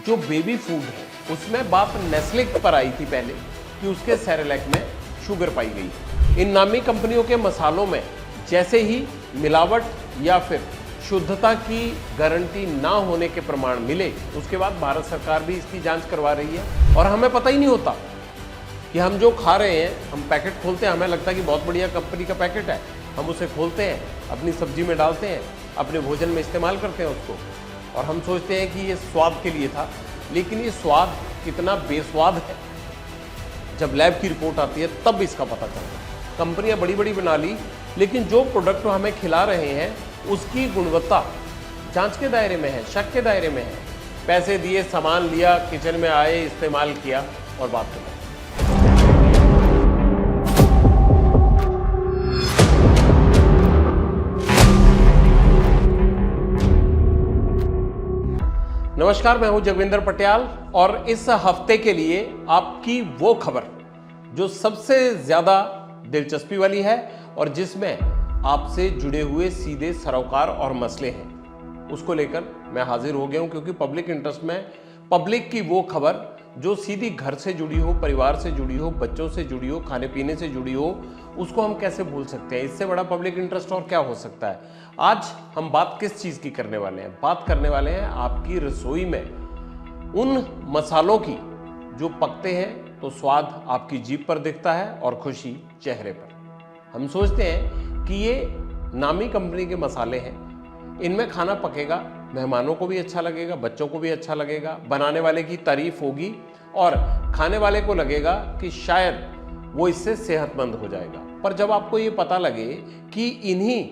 जो baby food है उसमें बात नेस्ले पर आई थी पहले कि उसके सेरेलैक में शुगर पाई गई। इन नामी कंपनियों के मसालों में जैसे ही मिलावट या फिर शुद्धता की गारंटी ना होने के प्रमाण मिले, उसके बाद भारत सरकार भी इसकी जांच करवा रही है। और हमें पता ही नहीं होता कि हम जो खा रहे हैं, हम पैकेट खोलते हैं, हमें लगता है कि बहुत बढ़िया कंपनी का पैकेट है, हम उसे खोलते हैं, अपनी सब्जी में डालते हैं, अपने भोजन में इस्तेमाल करते हैं उसको, और हम सोचते हैं कि ये स्वाद के लिए था। लेकिन ये स्वाद कितना बेस्वाद है, जब लैब की रिपोर्ट आती है तब इसका पता चलता है। कंपनियां बड़ी बड़ी बना ली, लेकिन जो प्रोडक्ट हमें खिला रहे हैं उसकी गुणवत्ता जांच के दायरे में है, शक के दायरे में है। पैसे दिए, सामान लिया, किचन में आए, इस्तेमाल किया और बात खत्म। नमस्कार, मैं हूं जगविंदर पटियाल और इस हफ्ते के लिए आपकी वो खबर जो सबसे ज्यादा दिलचस्पी वाली है और जिसमें आपसे जुड़े हुए सीधे सरोकार और मसले हैं, उसको लेकर मैं हाजिर हो गया हूं। क्योंकि पब्लिक इंटरेस्ट में पब्लिक की वो खबर जो सीधी घर से जुड़ी हो, परिवार से जुड़ी हो, बच्चों से जुड़ी हो, खाने पीने से जुड़ी हो, उसको हम कैसे भूल सकते हैं? इससे बड़ा पब्लिक इंटरेस्ट और क्या हो सकता है? आज हम बात किस चीज की करने वाले हैं? बात करने वाले हैं आपकी रसोई में उन मसालों की जो पकते हैं तो स्वाद आपकी जीभ पर दिखता है और खुशी चेहरे पर। हम सोचते हैं कि ये नामी कंपनी के मसाले हैं, इनमें खाना पकेगा, मेहमानों को भी अच्छा लगेगा, बच्चों को भी अच्छा लगेगा, बनाने वाले की तारीफ होगी और खाने वाले को लगेगा कि शायद वो इससे सेहतमंद हो जाएगा। पर जब आपको ये पता लगे कि इन्हीं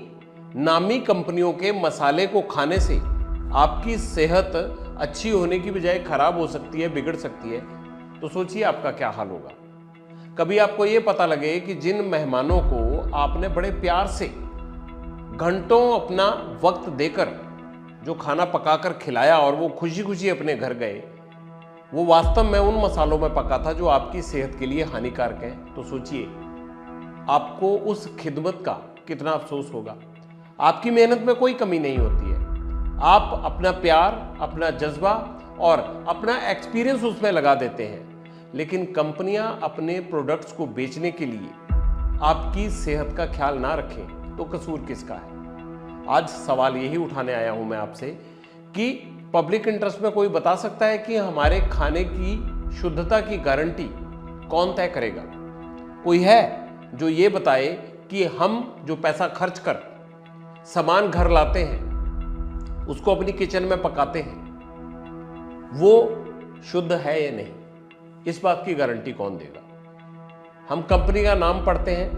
नामी कंपनियों के मसाले को खाने से आपकी सेहत अच्छी होने की बजाय खराब हो सकती है, बिगड़ सकती है, तो सोचिए आपका क्या हाल होगा। कभी आपको ये पता लगे कि जिन मेहमानों को आपने बड़े प्यार से घंटों अपना वक्त देकर जो खाना पकाकर खिलाया और वो खुशी खुशी अपने घर गए, वो वास्तव में उन मसालों में पका था जो आपकी सेहत के लिए हानिकारक है, तो सोचिए आपको उस खिदमत का कितना अफसोस होगा। आपकी मेहनत में कोई कमी नहीं होती है, आप अपना प्यार, अपना जज्बा और अपना एक्सपीरियंस उसमें लगा देते हैं, लेकिन कंपनियां अपने प्रोडक्ट्स को बेचने के लिए आपकी सेहत का ख्याल ना रखें तो कसूर किसका है? आज सवाल यही उठाने आया हूं मैं आपसे कि पब्लिक इंटरेस्ट में कोई बता सकता है कि हमारे खाने की शुद्धता की गारंटी कौन तय करेगा? कोई है जो ये बताए कि हम जो पैसा खर्च कर सामान घर लाते हैं, उसको अपनी किचन में पकाते हैं, वो शुद्ध है या नहीं? इस बात की गारंटी कौन देगा? हम कंपनी का नाम पढ़ते हैं,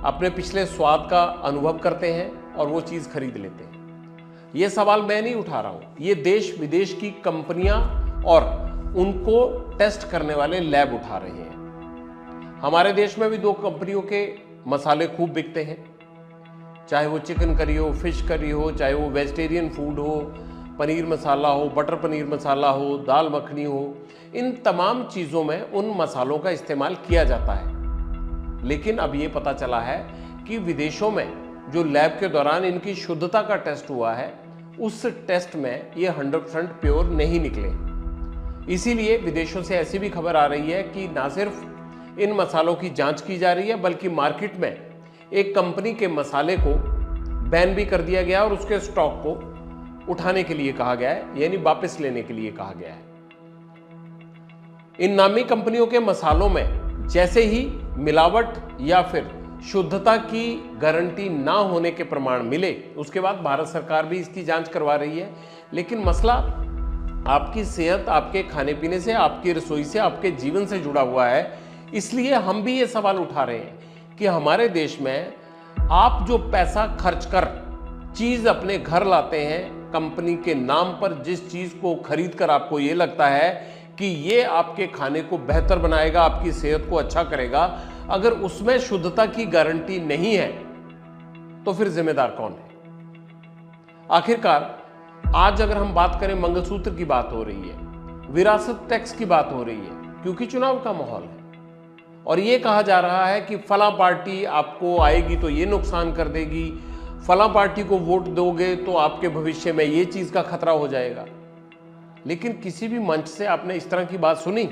अपने पिछले स्वाद का अनुभव करते हैं और वो चीज खरीद लेते हैं। ये सवाल मैं नहीं उठा रहा हूं, ये देश विदेश की कंपनियां और उनको टेस्ट करने वाले लैब उठा रहे हैं। हमारे देश में भी दो कंपनियों के मसाले खूब बिकते हैं, चाहे वो चिकन करी हो, फिश करी हो, चाहे वो वेजिटेरियन फूड हो, पनीर मसाला हो, बटर पनीर मसाला हो, दाल मखनी हो, इन तमाम चीज़ों में उन मसालों का इस्तेमाल किया जाता है। लेकिन अब ये पता चला है कि विदेशों में जो लैब के दौरान इनकी शुद्धता का टेस्ट हुआ है, उस टेस्ट में ये 100% प्योर नहीं निकले। इसीलिए विदेशों से ऐसी भी खबर आ रही है कि ना सिर्फ इन मसालों की जांच की जा रही है, बल्कि मार्केट में एक कंपनी के मसाले को बैन भी कर दिया गया और उसके स्टॉक को उठाने के लिए कहा गया है, यानी वापस लेने के लिए कहा गया है। इन नामी कंपनियों के मसालों में जैसे ही मिलावट या फिर शुद्धता की गारंटी ना होने के प्रमाण मिले, उसके बाद भारत सरकार भी इसकी जांच करवा रही है। लेकिन मसला आपकी सेहत, आपके खाने पीने से, आपकी रसोई से, आपके जीवन से जुड़ा हुआ है। इसलिए हम भी ये सवाल उठा रहे हैं कि हमारे देश में आप जो पैसा खर्च कर चीज अपने घर लाते हैं, कंपनी के नाम पर जिस चीज को खरीद कर आपको ये लगता है कि ये आपके खाने को बेहतर बनाएगा, आपकी सेहत को अच्छा करेगा, अगर उसमें शुद्धता की गारंटी नहीं है तो फिर जिम्मेदार कौन है? आखिरकार आज अगर हम बात करें, मंगलसूत्र की बात हो रही है, विरासत टैक्स की बात हो रही है, क्योंकि चुनाव का माहौल है और ये कहा जा रहा है कि फला पार्टी आपको आएगी तो ये नुकसान कर देगी, फला पार्टी को वोट दोगे तो आपके भविष्य में ये चीज का खतरा हो जाएगा। लेकिन किसी भी मंच से आपने इस तरह की बात सुनी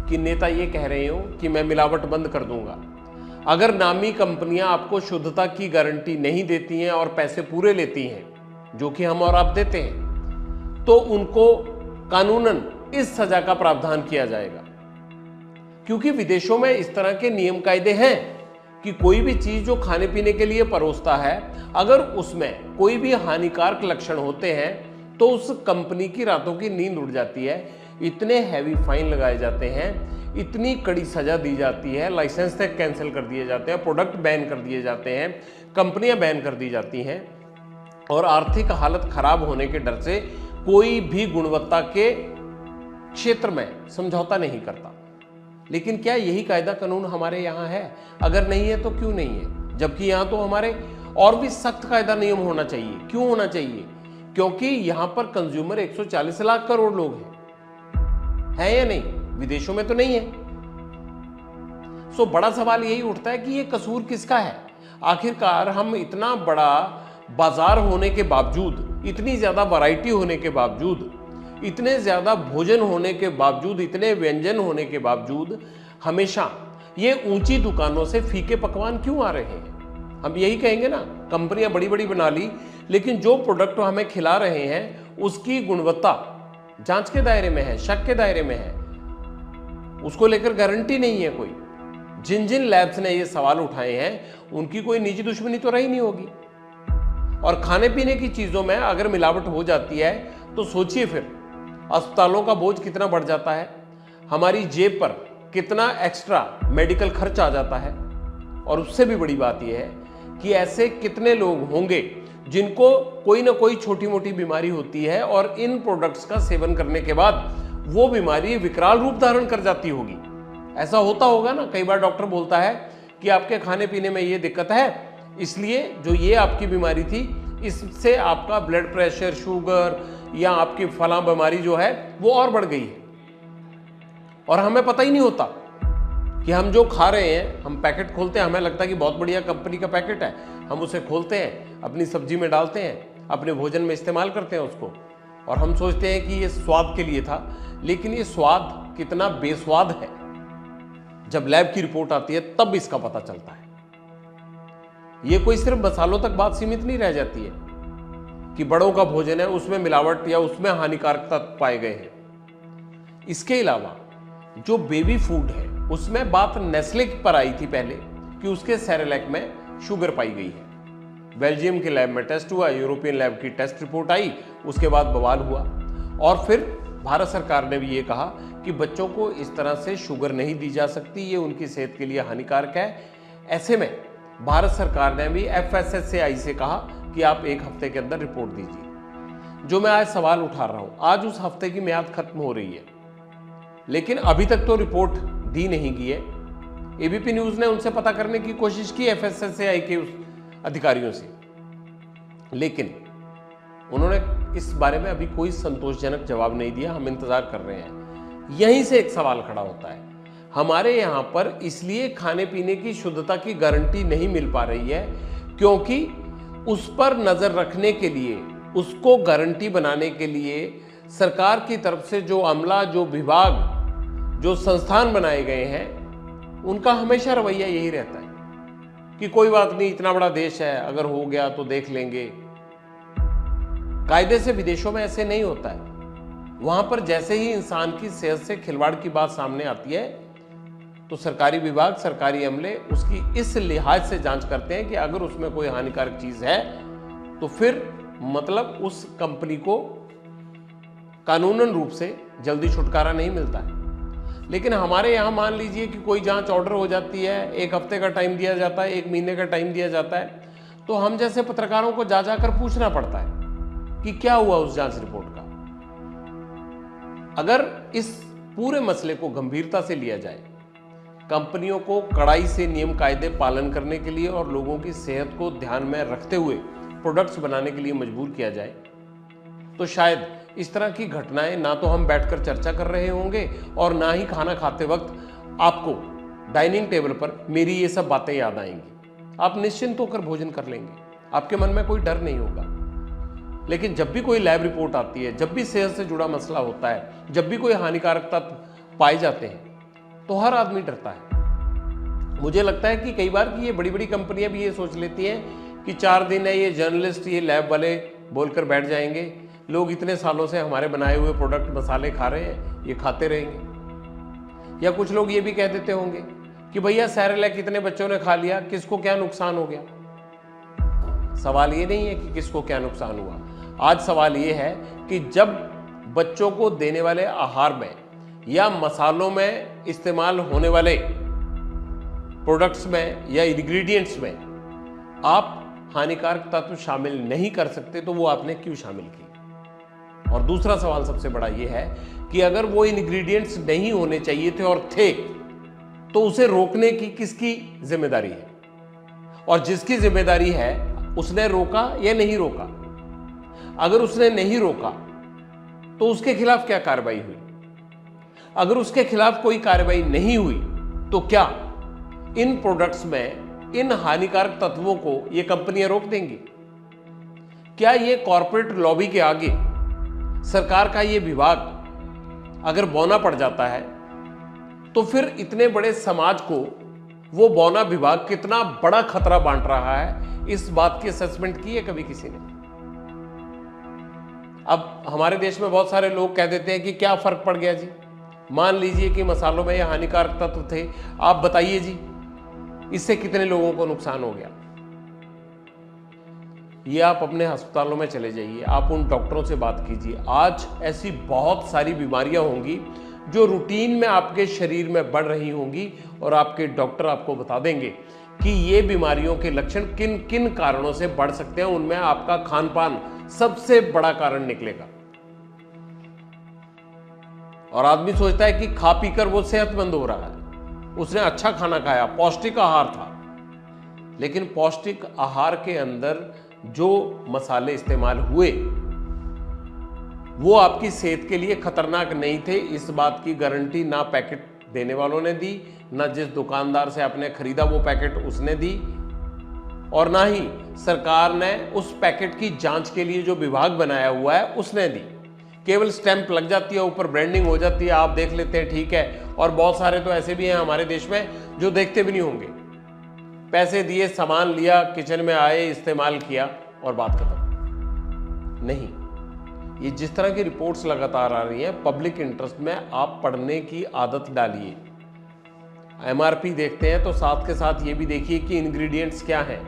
कि नेता ये कह रहे हो कि मैं मिलावट बंद कर दूंगा? अगर नामी कंपनियां आपको शुद्धता की गारंटी नहीं देती हैं और पैसे पूरे लेती हैं, जो कि हम और आप देते हैं, तो उनको कानूनन इस सजा का प्रावधान किया जाएगा। क्योंकि विदेशों में इस तरह के नियम कायदे हैं कि कोई भी चीज जो खाने पीने के लिए परोसता है, अगर उसमें कोई भी हानिकारक लक्षण होते हैं तो उस कंपनी की रातों की नींद उड़ जाती है। इतने हैवी फाइन लगाए जाते हैं, इतनी कड़ी सजा दी जाती है, लाइसेंस तक कैंसिल कर दिए जाते हैं, प्रोडक्ट बैन कर दिए जाते हैं, कंपनियां बैन कर दी जाती हैं, और आर्थिक हालत खराब होने के डर से कोई भी गुणवत्ता के क्षेत्र में समझौता नहीं करता। लेकिन क्या यही कायदा कानून हमारे यहाँ है? अगर नहीं है तो क्यों नहीं है? जबकि यहाँ तो हमारे और भी सख्त कायदा नियम होना चाहिए। क्यों होना चाहिए? क्योंकि यहाँ पर कंज्यूमर 140 लाख करोड़ लोग हैं या नहीं? विदेशों में तो नहीं है। सो बड़ा सवाल यही उठता है कि ये कसूर किसका है? आखिरकार हम इतना बड़ा बाजार होने के बावजूद, इतनी ज्यादा वैरायटी होने के बावजूद, इतने ज्यादा भोजन होने के बावजूद, इतने व्यंजन होने के बावजूद हमेशा ये ऊंची दुकानों से फीके पकवान क्यों आ रहे हैं? हम यही कहेंगे ना, कंपनियां बड़ी बड़ी बना ली, लेकिन जो प्रोडक्ट हमें खिला रहे हैं उसकी गुणवत्ता जांच के दायरे में है, शक के दायरे में है, उसको लेकर गारंटी नहीं है कोई। जिन जिन लैब्स ने ये सवाल उठाए हैं उनकी कोई निजी दुश्मनी तो रही नहीं होगी। और खाने पीने की चीजों में अगर मिलावट हो जाती है तो सोचिए फिर अस्पतालों का बोझ कितना बढ़ जाता है, हमारी जेब पर कितना एक्स्ट्रा मेडिकल खर्च आ जाता है। और उससे भी बड़ी बात यह है कि ऐसे कितने लोग होंगे जिनको कोई ना कोई छोटी मोटी बीमारी होती है और इन प्रोडक्ट्स का सेवन करने के बाद वो बीमारी विकराल रूप धारण कर जाती होगी। ऐसा होता होगा ना, कई बार डॉक्टर बोलता है कि आपके खाने पीने में ये दिक्कत है, इसलिए जो ये आपकी बीमारी थी इससे आपका ब्लड प्रेशर, शुगर या आपकी फलां बीमारी जो है वो और बढ़ गई है। और हमें पता ही नहीं होता कि हम जो खा रहे हैं, हम पैकेट खोलते हैं, हमें लगता है कि बहुत बढ़िया कंपनी का पैकेट है, हम उसे खोलते हैं, अपनी सब्जी में डालते हैं, अपने भोजन में इस्तेमाल करते हैं उसको, और हम सोचते हैं कि ये स्वाद के लिए था। लेकिन ये स्वाद कितना बेस्वाद है, जब लैब की रिपोर्ट आती है तब इसका पता चलता है। ये कोई सिर्फ मसालों तक बात सीमित नहीं रह जाती है कि बड़ों का भोजन है उसमें मिलावट या उसमें हानिकारकता पाए गए हैं। इसके अलावा जो बेबी फूड है उसमें बात नेस्ले पर आई थी पहले कि उसके सेरेलैक में शुगर पाई गई है। बेल्जियम के लैब में टेस्ट हुआ, यूरोपियन लैब की टेस्ट रिपोर्ट आई, उसके बाद बवाल हुआ। और फिर भारत सरकार ने भी ये कहा कि बच्चों को इस तरह से शुगर नहीं दी जा सकती, ये उनकी सेहत के लिए हानिकारक है। ऐसे में भारत सरकार ने भी FSSAI से कहा कि आप 1 हफ्ते के अंदर रिपोर्ट दीजिए। जो मैं आज सवाल उठा रहा हूं, आज उस हफ्ते की मियाद खत्म हो रही है, लेकिन अभी तक तो रिपोर्ट दी नहीं गई है। ABP न्यूज ने उनसे पता करने की कोशिश की FSSAI के उस अधिकारियों से, लेकिन उन्होंने इस बारे में अभी कोई संतोषजनक जवाब नहीं दिया। हम इंतजार कर रहे हैं। यहीं से एक सवाल खड़ा होता है, हमारे यहाँ पर इसलिए खाने पीने की शुद्धता की गारंटी नहीं मिल पा रही है क्योंकि उस पर नजर रखने के लिए, उसको गारंटी बनाने के लिए सरकार की तरफ से जो अमला, जो विभाग, जो संस्थान बनाए गए हैं, उनका हमेशा रवैया यही रहता है कि कोई बात नहीं, इतना बड़ा देश है, अगर हो गया तो देख लेंगे। कायदे से विदेशों में ऐसे नहीं होता है। वहां पर जैसे ही इंसान की सेहत से खिलवाड़ की बात सामने आती है तो सरकारी विभाग, सरकारी अमले उसकी इस लिहाज से जांच करते हैं कि अगर उसमें कोई हानिकारक चीज है तो फिर मतलब उस कंपनी को कानूनन रूप से जल्दी छुटकारा नहीं मिलता है। लेकिन हमारे यहाँ मान लीजिए कि कोई जांच ऑर्डर हो जाती है, 1 हफ्ते का टाइम दिया जाता है, 1 महीने का टाइम दिया जाता है, तो हम जैसे पत्रकारों को जा जाकर पूछना पड़ता है कि क्या हुआ उस जांच रिपोर्ट का। अगर इस पूरे मसले को गंभीरता से लिया जाए, कंपनियों को कड़ाई से नियम कायदे पालन करने के लिए और लोगों की सेहत को ध्यान में रखते हुए प्रोडक्ट्स बनाने के लिए मजबूर किया जाए, तो शायद इस तरह की घटनाएं ना तो हम बैठकर चर्चा कर रहे होंगे और ना ही खाना खाते वक्त आपको डाइनिंग टेबल पर मेरी ये सब बातें याद आएंगी। आप निश्चिंत होकर भोजन कर लेंगे, आपके मन में कोई डर नहीं होगा। लेकिन जब भी कोई लैब रिपोर्ट आती है, जब भी सेहत से जुड़ा मसला होता है, जब भी कोई हानिकारक तत्व पाए जाते हैं, तो हर आदमी डरता है। मुझे लगता है कि कई बार कि ये बड़ी बड़ी कंपनियां भी ये सोच लेती हैं कि 4 दिन है, ये जर्नलिस्ट, ये लैब वाले बोलकर बैठ जाएंगे, लोग इतने सालों से हमारे बनाए हुए प्रोडक्ट मसाले खा रहे हैं, ये खाते रहेंगे। या कुछ लोग ये भी कह देते होंगे कि भैया सेरेलैक कितने बच्चों ने खा लिया, किसको क्या नुकसान हो गया। सवाल ये नहीं है कि किसको क्या नुकसान हुआ, आज सवाल ये है कि जब बच्चों को देने वाले आहार में या मसालों में इस्तेमाल होने वाले प्रोडक्ट्स में या इंग्रेडिएंट्स में आप हानिकारक तत्व शामिल नहीं कर सकते, तो वो आपने क्यों शामिल की। और दूसरा सवाल सबसे बड़ा ये है कि अगर वो इंग्रेडिएंट्स नहीं होने चाहिए थे और थे, तो उसे रोकने की किसकी जिम्मेदारी है, और जिसकी जिम्मेदारी है उसने रोका या नहीं रोका। अगर उसने नहीं रोका तो उसके खिलाफ क्या कार्रवाई हुई। अगर उसके खिलाफ कोई कार्रवाई नहीं हुई तो क्या इन प्रोडक्ट्स में इन हानिकारक तत्वों को ये कंपनियां रोक देंगी। क्या ये कॉर्पोरेट लॉबी के आगे सरकार का ये विभाग अगर बौना पड़ जाता है, तो फिर इतने बड़े समाज को वो बौना विभाग कितना बड़ा खतरा बांट रहा है, इस बात की असेसमेंट की है कभी किसी ने। अब हमारे देश में बहुत सारे लोग कह देते हैं कि क्या फर्क पड़ गया जी, मान लीजिए कि मसालों में ये हानिकारक तत्व थे, आप बताइए जी इससे कितने लोगों को नुकसान हो गया। ये आप अपने अस्पतालों में चले जाइए, आप उन डॉक्टरों से बात कीजिए। आज ऐसी बहुत सारी बीमारियां होंगी जो रूटीन में आपके शरीर में बढ़ रही होंगी, और आपके डॉक्टर आपको बता देंगे कि ये बीमारियों के लक्षण किन किन कारणों से बढ़ सकते हैं। उनमें आपका खान पान सबसे बड़ा कारण निकलेगा। और आदमी सोचता है कि खा पीकर वो सेहतमंद हो रहा है, उसने अच्छा खाना खाया, पौष्टिक आहार था, लेकिन पौष्टिक आहार के अंदर जो मसाले इस्तेमाल हुए वो आपकी सेहत के लिए खतरनाक नहीं थे। इस बात की गारंटी ना पैकेट देने वालों ने दी, ना जिस दुकानदार से आपने खरीदा वो पैकेट उसने दी, और ना ही सरकार ने उस पैकेट की जांच के लिए जो विभाग बनाया हुआ है उसने दी। केवल स्टैंप लग जाती है, ऊपर ब्रांडिंग हो जाती है, आप देख लेते हैं, ठीक है। और बहुत सारे तो ऐसे भी हैं हमारे देश में जो देखते भी नहीं होंगे, पैसे दिए, सामान लिया, किचन में आए, इस्तेमाल किया और बात खत्म। नहीं, ये जिस तरह की रिपोर्ट्स लगातार आ रही हैं, पब्लिक इंटरेस्ट में आप पढ़ने की आदत डालिए। एमआरपी देखते हैं तो साथ के साथ ये भी देखिए कि इंग्रेडिएंट्स क्या हैं।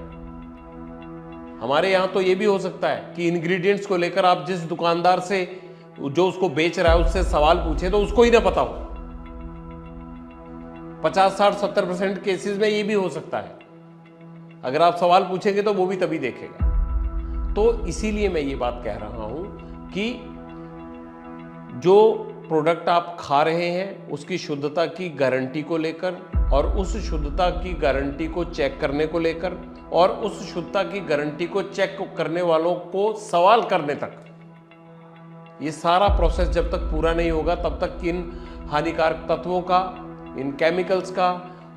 हमारे यहाँ तो ये भी हो सकता है कि इंग्रेडिएंट्स को लेकर आप जिस दुकानदार से जो उसको बेच रहा है उससे सवाल पूछे तो उसको ही ना पता हो। 50, 60, 70% केसेस में ये भी हो सकता है। अगर आप सवाल पूछेंगे तो वो भी तभी देखेगा। तो इसीलिए मैं ये बात कह रहा हूं कि जो प्रोडक्ट आप खा रहे हैं उसकी शुद्धता की गारंटी को लेकर, और उस शुद्धता की गारंटी को चेक करने को लेकर, और उस शुद्धता की गारंटी को चेक करने वालों को सवाल करने तक, ये सारा प्रोसेस जब तक पूरा नहीं होगा तब तक इन हानिकारक तत्वों का, इन केमिकल्स का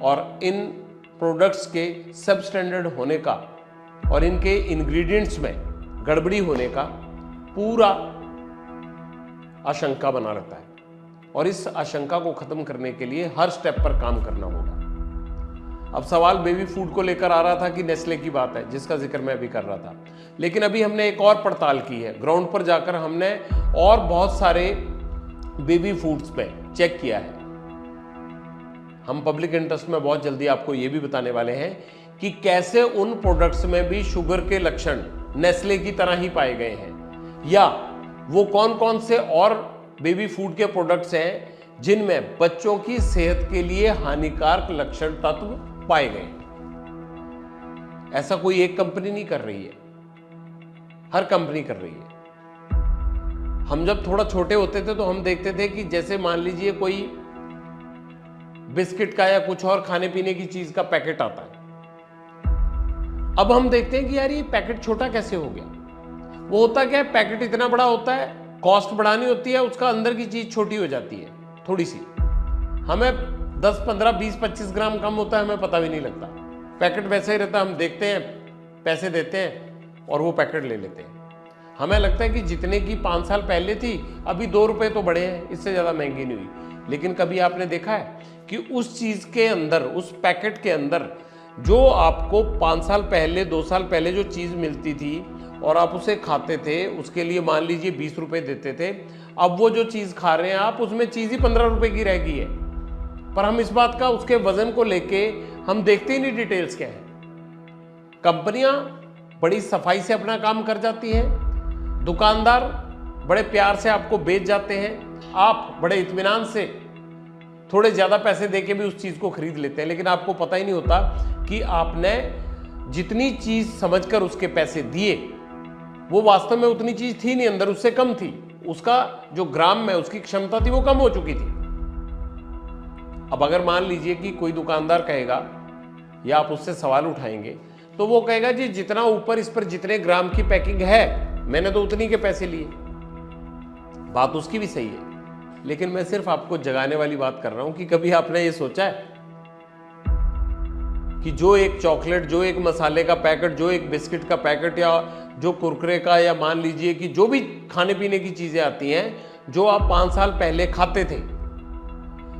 और इन प्रोडक्ट्स के सब स्टैंडर्ड होने का और इनके इंग्रेडिएंट्स में गड़बड़ी होने का पूरा आशंका बना रहता है। और इस आशंका को खत्म करने के लिए हर स्टेप पर काम करना होगा। अब सवाल बेबी फूड को लेकर आ रहा था कि नेस्ले की बात है, जिसका जिक्र मैं अभी कर रहा था, लेकिन अभी हमने एक और पड़ताल की है। ग्राउंड पर जाकर हमने और बहुत सारे बेबी फूड्स पे चेक किया है। हम पब्लिक इंटरेस्ट में बहुत जल्दी आपको ये भी बताने वाले हैं कि कैसे उन प्रोडक्ट्स में भी शुगर के लक्षण नेस्ले की तरह ही पाए गए हैं, या वो कौन कौन से और बेबी फूड के प्रोडक्ट्स हैं जिनमें बच्चों की सेहत के लिए हानिकारक लक्षण तत्व पाए गए। ऐसा कोई एक कंपनी नहीं कर रही है, हर कंपनी कर रही है। हम जब थोड़ा छोटे होते थे तो हम देखते थे कि जैसे मान लीजिए कोई बिस्किट का या कुछ और खाने पीने की चीज का पैकेट आता है, अब हम देखते हैं कि यार ये पैकेट छोटा कैसे हो गया। वो होता क्या है, पैकेट इतना बड़ा होता है, कॉस्ट बढ़ानी होती है, उसका अंदर की चीज छोटी हो जाती है थोड़ी सी, हमें 10, 15, 20, 25 ग्राम कम होता है, हमें पता भी नहीं लगता। पैकेट वैसे ही रहता है, हम देखते हैं, पैसे देते हैं और वो पैकेट ले लेते हैं। हमें लगता है कि जितने की 5 साल पहले थी अभी 2 रुपए तो बढ़े हैं, इससे ज़्यादा महंगी नहीं हुई। लेकिन कभी आपने देखा है कि उस चीज़ के अंदर, उस पैकेट के अंदर जो आपको 5 साल पहले, 2 साल पहले जो चीज़ मिलती थी और आप उसे खाते थे, उसके लिए मान लीजिए 20 रुपए देते थे, अब वो जो चीज़ खा रहे हैं आप, उसमें चीज़ ही 15 रुपए की रह गई है। पर हम इस बात का, उसके वजन को लेके हम देखते ही नहीं डिटेल्स क्या है। कंपनियां बड़ी सफाई से अपना काम कर जाती हैं, दुकानदार बड़े प्यार से आपको बेच जाते हैं, आप बड़े इत्मीनान से थोड़े ज़्यादा पैसे देके भी उस चीज़ को खरीद लेते हैं, लेकिन आपको पता ही नहीं होता कि आपने जितनी चीज़ समझकर उसके पैसे दिए वो वास्तव में उतनी चीज़ थी नहीं, अंदर उससे कम थी। उसका जो ग्राम में उसकी क्षमता थी वो कम हो चुकी थी। अब अगर मान लीजिए कि कोई दुकानदार कहेगा या आप उससे सवाल उठाएंगे तो वो कहेगा जी जितना ऊपर इस पर जितने ग्राम की पैकिंग है मैंने तो उतनी के पैसे लिए। बात उसकी भी सही है, लेकिन मैं सिर्फ आपको जगाने वाली बात कर रहा हूं कि कभी आपने ये सोचा है कि जो एक चॉकलेट, जो एक मसाले का पैकेट, जो एक बिस्किट का पैकेट या जो कुरकुरे का, या मान लीजिए कि जो भी खाने पीने की चीजें आती हैं जो आप 5 साल पहले खाते थे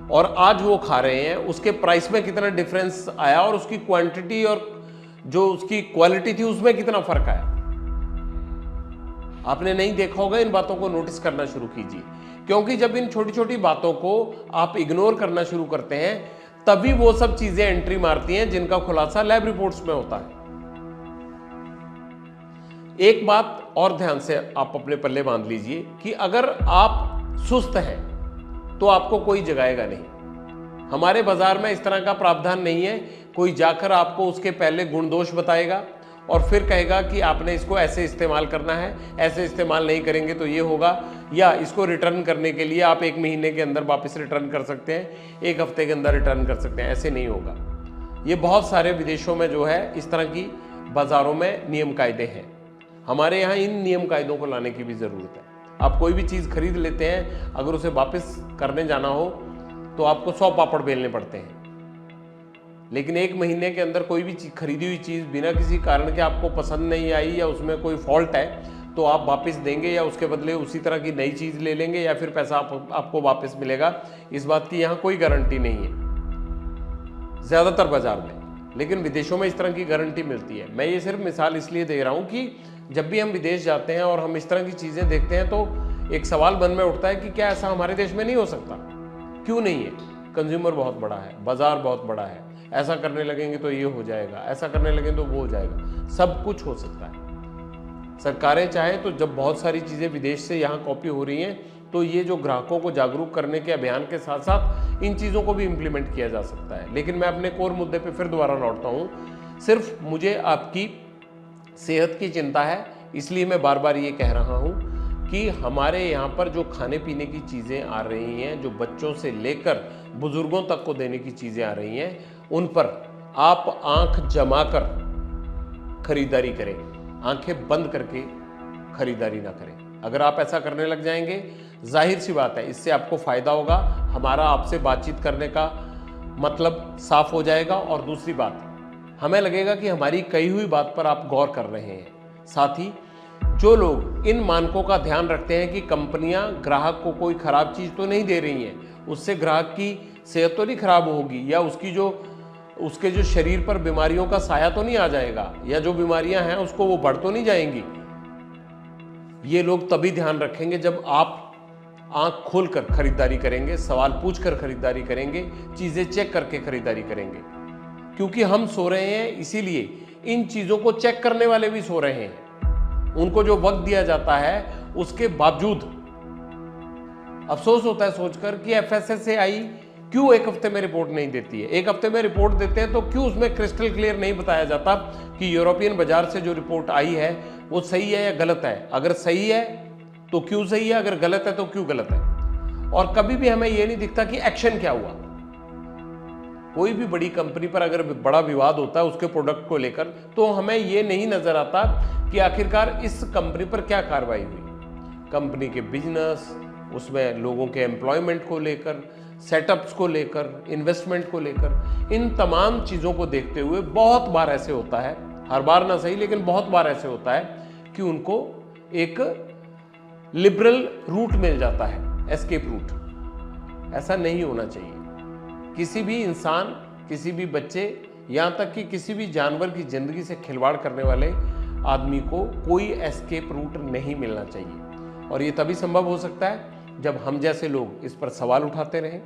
और आज वो खा रहे हैं, उसके प्राइस में कितना डिफरेंस आया और उसकी क्वांटिटी और जो उसकी क्वालिटी थी उसमें कितना फर्क आया। आपने नहीं देखा होगा, इन बातों को नोटिस करना शुरू कीजिए, क्योंकि जब इन छोटी छोटी बातों को आप इग्नोर करना शुरू करते हैं तभी वो सब चीजें एंट्री मारती हैं जिनका खुलासा लैब रिपोर्ट्स में होता है। एक बात और ध्यान से आप अपने पल्ले बांध लीजिए कि अगर आप सुस्त हैं तो आपको कोई जगाएगा नहीं। हमारे बाजार में इस तरह का प्रावधान नहीं है कोई जाकर आपको उसके पहले गुण दोष बताएगा और फिर कहेगा कि आपने इसको ऐसे इस्तेमाल करना है, ऐसे इस्तेमाल नहीं करेंगे तो ये होगा, या इसको रिटर्न करने के लिए आप 1 महीने के अंदर वापस रिटर्न कर सकते हैं, 1 हफ्ते के अंदर रिटर्न कर सकते हैं। ऐसे नहीं होगा। ये बहुत सारे विदेशों में जो है इस तरह की बाजारों में नियम कायदे हैं। हमारे यहाँ इन नियम कायदों को लाने की भी ज़रूरत है। आप कोई भी चीज़ खरीद लेते हैं, अगर उसे वापस करने जाना हो तो आपको 100 पापड़ बेलने पड़ते हैं, लेकिन 1 महीने के अंदर कोई भी खरीदी हुई चीज़ बिना किसी कारण के आपको पसंद नहीं आई या उसमें कोई फॉल्ट है तो आप वापस देंगे या उसके बदले उसी तरह की नई चीज़ ले लेंगे या फिर पैसा आपको वापस मिलेगा। इस बात की यहाँ कोई गारंटी नहीं है ज़्यादातर बाजार में, लेकिन विदेशों में इस तरह की गारंटी मिलती है। मैं ये सिर्फ मिसाल इसलिए दे रहा हूँ कि जब भी हम विदेश जाते हैं और हम इस तरह की चीज़ें देखते हैं तो एक सवाल मन में उठता है कि क्या ऐसा हमारे देश में नहीं हो सकता? क्यों नहीं है? कंज्यूमर बहुत बड़ा है, बाजार बहुत बड़ा है, ऐसा करने लगेंगे तो ये हो जाएगा, ऐसा करने लगेंगे तो वो हो जाएगा। सब कुछ हो सकता है। सरकारें चाहें तो जब बहुत सारी चीज़ें विदेश से यहाँ कॉपी हो रही हैं तो ये जो ग्राहकों को जागरूक करने के अभियान के साथ साथ इन चीज़ों को भी इम्प्लीमेंट किया जा सकता है। लेकिन मैं अपने कोर मुद्दे पे फिर दोबारा लौटता हूँ, सिर्फ मुझे आपकी सेहत की चिंता है, इसलिए मैं बार बार ये कह रहा हूँ कि हमारे यहाँ पर जो खाने पीने की चीज़ें आ रही हैं, जो बच्चों से लेकर बुजुर्गों तक को देने की चीज़ें आ रही हैं, उन पर आप आंख जमाकर खरीदारी करें, आंखें बंद करके खरीदारी ना करें। अगर आप ऐसा करने लग जाएंगे, जाहिर सी बात है इससे आपको फ़ायदा होगा, हमारा आपसे बातचीत करने का मतलब साफ हो जाएगा और दूसरी बात, हमें लगेगा कि हमारी कही हुई बात पर आप गौर कर रहे हैं। साथ ही जो लोग इन मानकों का ध्यान रखते हैं कि कंपनियां ग्राहक को कोई ख़राब चीज़ तो नहीं दे रही हैं, उससे ग्राहक की सेहत तो नहीं खराब होगी, या उसके जो शरीर पर बीमारियों का साया तो नहीं आ जाएगा, या जो बीमारियां हैं उसको वो बढ़ तो नहीं जाएंगी, ये लोग तभी ध्यान रखेंगे जब आप आंख खोलकर खरीदारी करेंगे, सवाल पूछकर खरीदारी करेंगे, चीज़ें चेक करके खरीदारी करेंगे। क्योंकि हम सो रहे हैं इसीलिए इन चीज़ों को चेक करने वाले भी सो रहे हैं। उनको जो वक्त दिया जाता है उसके बावजूद अफसोस होता है सोचकर कि FSSAI क्यों 1 हफ्ते में रिपोर्ट नहीं देती है। 1 हफ्ते में रिपोर्ट देते हैं तो क्यों उसमें क्रिस्टल क्लियर नहीं बताया जाता कि यूरोपियन बाजार से जो रिपोर्ट आई है वो सही है या गलत है। अगर सही है तो क्यों सही है, अगर गलत है तो क्यों गलत है। और कभी भी हमें ये नहीं दिखता कि एक्शन क्या हुआ। कोई भी बड़ी कंपनी पर अगर बड़ा विवाद होता है उसके प्रोडक्ट को लेकर, तो हमें ये नहीं नजर आता कि आखिरकार इस कंपनी पर क्या कार्रवाई हुई। कंपनी के बिजनेस, उसमें लोगों के एम्प्लॉयमेंट को लेकर, सेटअप्स को लेकर, इन्वेस्टमेंट को लेकर, इन तमाम चीज़ों को देखते हुए बहुत बार ऐसे होता है, हर बार ना सही लेकिन बहुत बार ऐसे होता है कि उनको एक लिबरल रूट मिल जाता है, एस्केप रूट। ऐसा नहीं होना चाहिए। किसी भी इंसान, किसी भी बच्चे, यहां तक कि किसी भी जानवर की जिंदगी से खिलवाड़ करने वाले आदमी को कोई एस्केप रूट नहीं मिलना चाहिए। और ये तभी संभव हो सकता है जब हम जैसे लोग इस पर सवाल उठाते रहें,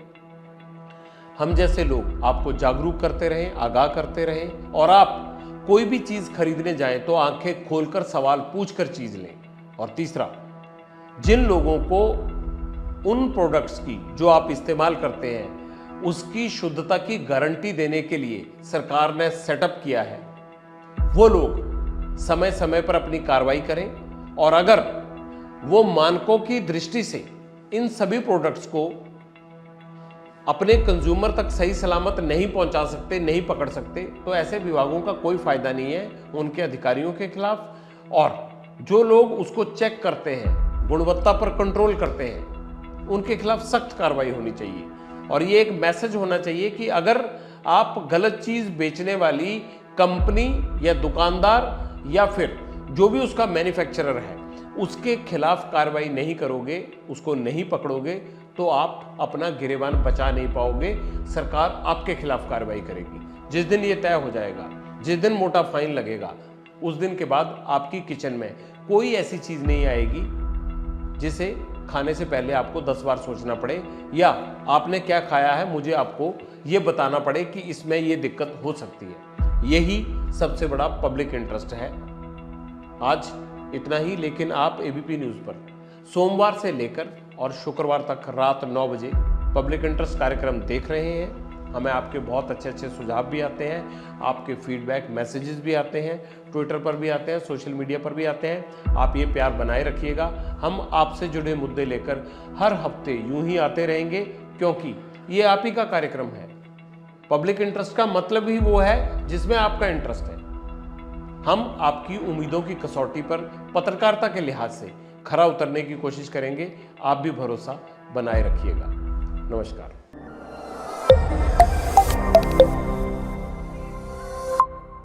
हम जैसे लोग आपको जागरूक करते रहें, आगाह करते रहें, और आप कोई भी चीज खरीदने जाएं तो आंखें खोलकर सवाल पूछकर चीज लें। और तीसरा, जिन लोगों को उन प्रोडक्ट्स की जो आप इस्तेमाल करते हैं उसकी शुद्धता की गारंटी देने के लिए सरकार ने सेटअप किया है, वो लोग समय समय पर अपनी कार्रवाई करें। और अगर वो मानकों की दृष्टि से इन सभी प्रोडक्ट्स को अपने कंज्यूमर तक सही सलामत नहीं पहुंचा सकते, नहीं पकड़ सकते, तो ऐसे विभागों का कोई फायदा नहीं है उनके अधिकारियों के खिलाफ। और जो लोग उसको चेक करते हैं, गुणवत्ता पर कंट्रोल करते हैं, उनके खिलाफ सख्त कार्रवाई होनी चाहिए। और ये एक मैसेज होना चाहिए कि अगर आप गलत चीज बेचने वाली कंपनी या दुकानदार या फिर जो भी उसका मैन्युफैक्चरर है उसके खिलाफ कार्रवाई नहीं करोगे, उसको नहीं पकड़ोगे, तो आप अपना गिरेबान बचा नहीं पाओगे। सरकार आपके खिलाफ कार्रवाई करेगी। जिस दिन ये तय हो जाएगा, जिस दिन मोटा फाइन लगेगा, उस दिन के बाद आपकी किचन में कोई ऐसी चीज नहीं आएगी जिसे खाने से पहले आपको 10 बार सोचना पड़े, या आपने क्या खाया है मुझे आपको ये बताना पड़े कि इसमें ये दिक्कत हो सकती है। यही सबसे बड़ा पब्लिक इंटरेस्ट है। आज इतना ही, लेकिन आप एबीपी न्यूज पर सोमवार से लेकर और शुक्रवार तक रात 9 बजे पब्लिक इंटरेस्ट कार्यक्रम देख रहे हैं। हमें आपके बहुत अच्छे अच्छे सुझाव भी आते हैं, आपके फीडबैक मैसेजेस भी आते हैं, ट्विटर पर भी आते हैं, सोशल मीडिया पर भी आते हैं। आप ये प्यार बनाए रखिएगा। हम आपसे जुड़े मुद्दे लेकर हर हफ्ते यूं ही आते रहेंगे, क्योंकि ये आप ही का कार्यक्रम है। पब्लिक इंटरेस्ट का मतलब ही वो है जिसमें आपका इंटरेस्ट है। हम आपकी उम्मीदों की कसौटी पर पत्रकारिता के लिहाज से खरा उतरने की कोशिश करेंगे। आप भी भरोसा बनाए रखिएगा। नमस्कार।